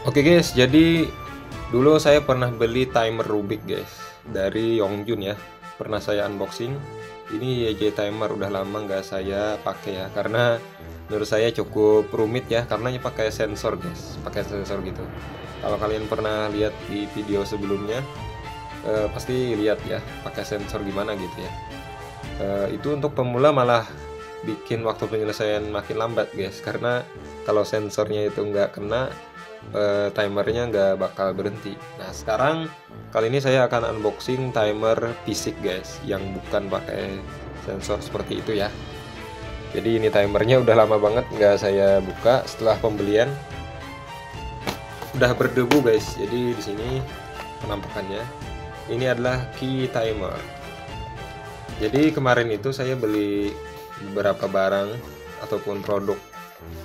Oke guys, jadi dulu saya pernah beli timer Rubik guys dari Yongjun ya. Pernah saya unboxing. Ini YJ timer udah lama nggak saya pakai ya, karena menurut saya cukup rumit ya, karena ini pakai sensor guys, pakai sensor gitu. Kalau kalian pernah lihat di video sebelumnya, pasti lihat ya, pakai sensor gimana gitu ya. Itu untuk pemula malah bikin waktu penyelesaian makin lambat guys, karena kalau sensornya itu nggak kena, timernya nggak bakal berhenti. Nah sekarang kali ini saya akan unboxing timer fisik guys, yang bukan pakai sensor seperti itu ya. Jadi ini timernya udah lama banget nggak saya buka setelah pembelian, udah berdebu guys. Jadi di sini penampakannya, ini adalah key timer. Jadi kemarin itu saya beli beberapa barang ataupun produk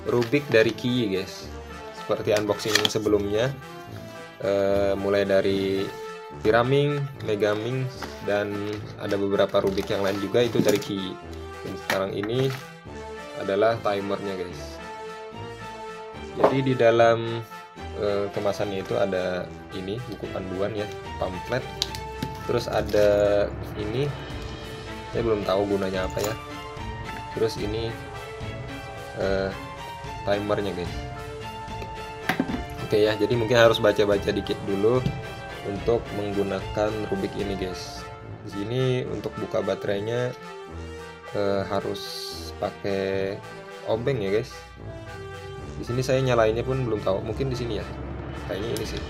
Rubik dari Kiyi guys, seperti unboxing sebelumnya, mulai dari Pyraming, Megaming, dan ada beberapa Rubik yang lain juga itu dari Kiyi. Dan sekarang ini adalah timernya guys. Jadi di dalam kemasannya itu ada ini buku panduan ya, pamflet. Terus ada ini, saya belum tahu gunanya apa ya. Terus ini timernya guys. Oke ya, jadi mungkin harus baca-baca dikit dulu untuk menggunakan Rubik ini guys. Di sini untuk buka baterainya harus pakai obeng ya guys. Di sini saya nyalainnya pun belum tahu, mungkin di sini ya. Kayaknya ini sih.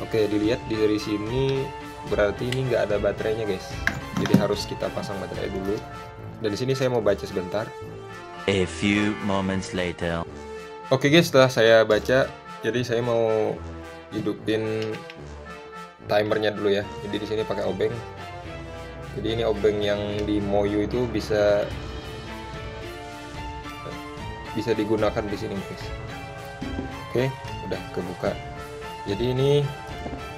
Oke, dilihat dari sini berarti ini nggak ada baterainya guys. Jadi harus kita pasang baterai dulu. Dan di sini saya mau baca sebentar. A few moments later. Oke guys, setelah saya baca, jadi saya mau hidupin timernya dulu ya. Jadi di sini pakai obeng. Jadi ini obeng yang di Moyu itu bisa digunakan di sini guys. Oke, udah kebuka. Jadi ini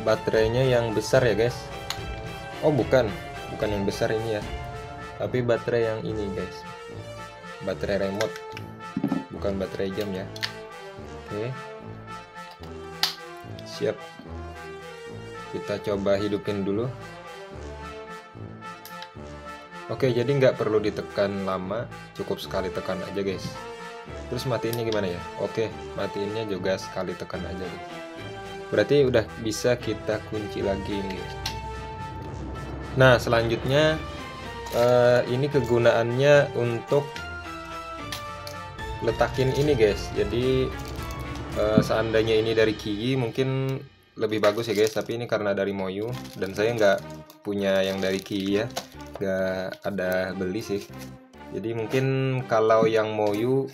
baterainya yang besar ya guys. Oh bukan yang besar ini ya, tapi baterai yang ini guys, baterai remote, bukan baterai jam ya. Oke, siap, kita coba hidupin dulu. Oke, jadi nggak perlu ditekan lama, cukup sekali tekan aja guys. Terus matiinnya gimana ya? Oke, matiinnya juga sekali tekan aja guys. Berarti udah bisa kita kunci lagi ini guys. Nah selanjutnya ini kegunaannya untuk letakin ini guys. Jadi seandainya ini dari Kiyi mungkin lebih bagus ya guys, tapi ini karena dari Moyu dan saya nggak punya yang dari Kiyi ya, nggak ada beli sih. Jadi mungkin kalau yang Moyu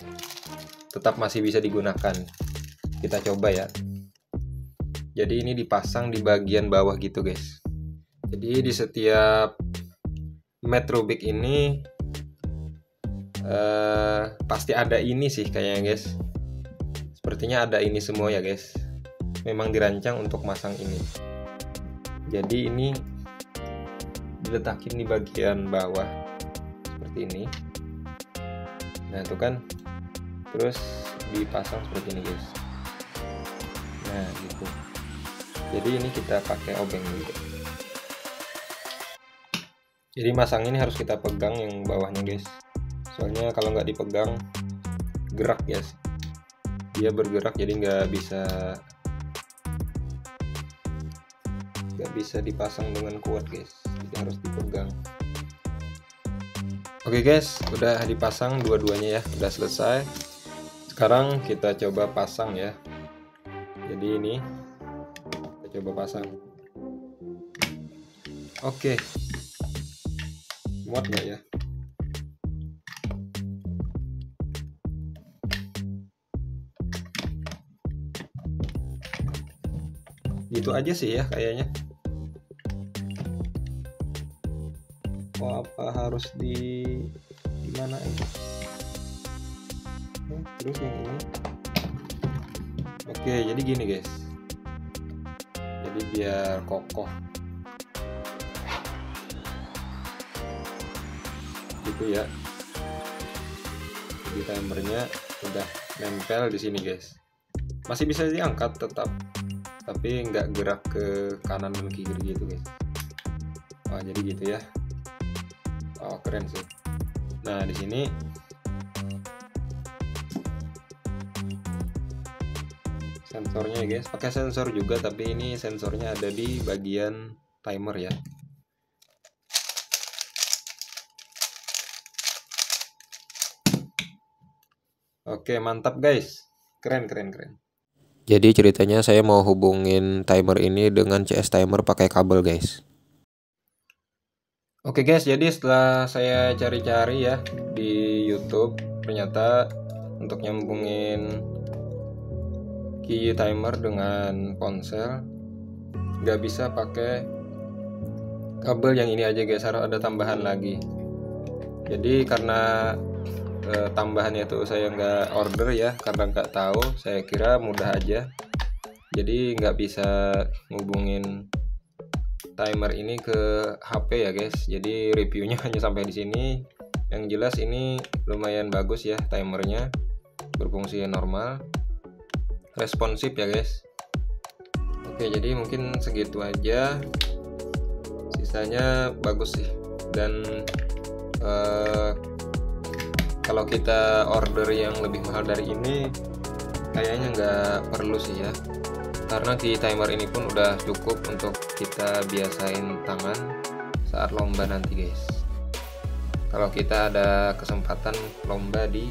tetap masih bisa digunakan. Kita coba ya. Jadi ini dipasang di bagian bawah gitu guys. Jadi di setiap mat Rubik ini pasti ada ini sih kayaknya guys. Sepertinya ada ini semua ya guys. Memang dirancang untuk masang ini. Jadi ini diletakin di bagian bawah seperti ini. Nah itu kan, terus dipasang seperti ini guys. Nah gitu. Jadi ini kita pakai obeng gitu. Jadi masang ini harus kita pegang yang bawahnya guys. Soalnya kalau nggak dipegang gerak guys. Dia bergerak, jadi nggak bisa dipasang dengan kuat guys. Jadi harus dipegang. Oke guys, udah dipasang dua-duanya ya, udah selesai. Sekarang kita coba pasang ya. Jadi ini kita coba pasang. Oke, muat nggak ya? Gitu aja sih ya kayaknya. Oh, apa harus gimana ini? Terus yang ini. Oke, jadi gini guys. Jadi biar kokoh. Gitu ya. Jadi timernya udah nempel di sini guys. masih bisa diangkat tetap, tapi nggak gerak ke kanan dan kiri gitu guys. Wah, jadi gitu ya. Oh, keren sih. Nah, di sini sensornya ya guys, pakai sensor juga, tapi ini sensornya ada di bagian timer ya. Oke, mantap guys. Keren. Jadi ceritanya saya mau hubungin timer ini dengan CS timer pakai kabel guys. Oke guys, jadi setelah saya cari-cari ya di YouTube, ternyata untuk nyambungin Qi timer dengan ponsel nggak bisa pakai kabel yang ini aja guys, harus ada tambahan lagi. Jadi karena tambahannya tuh saya nggak order ya, karena nggak tahu, saya kira mudah aja, jadi nggak bisa ngubungin timer ini ke HP ya guys. Jadi reviewnya hanya sampai di sini. Yang jelas ini lumayan bagus ya, timernya berfungsi normal, responsif ya guys. Oke, jadi mungkin segitu aja, sisanya bagus sih. Dan kalau kita order yang lebih mahal dari ini kayaknya nggak perlu sih ya, karena Qi timer ini pun udah cukup untuk kita biasain tangan saat lomba nanti guys. Kalau kita ada kesempatan lomba di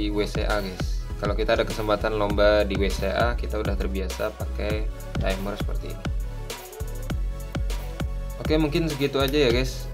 WCA guys, kalau kita ada kesempatan lomba di WCA, kita udah terbiasa pakai timer seperti ini. Oke, mungkin segitu aja ya guys.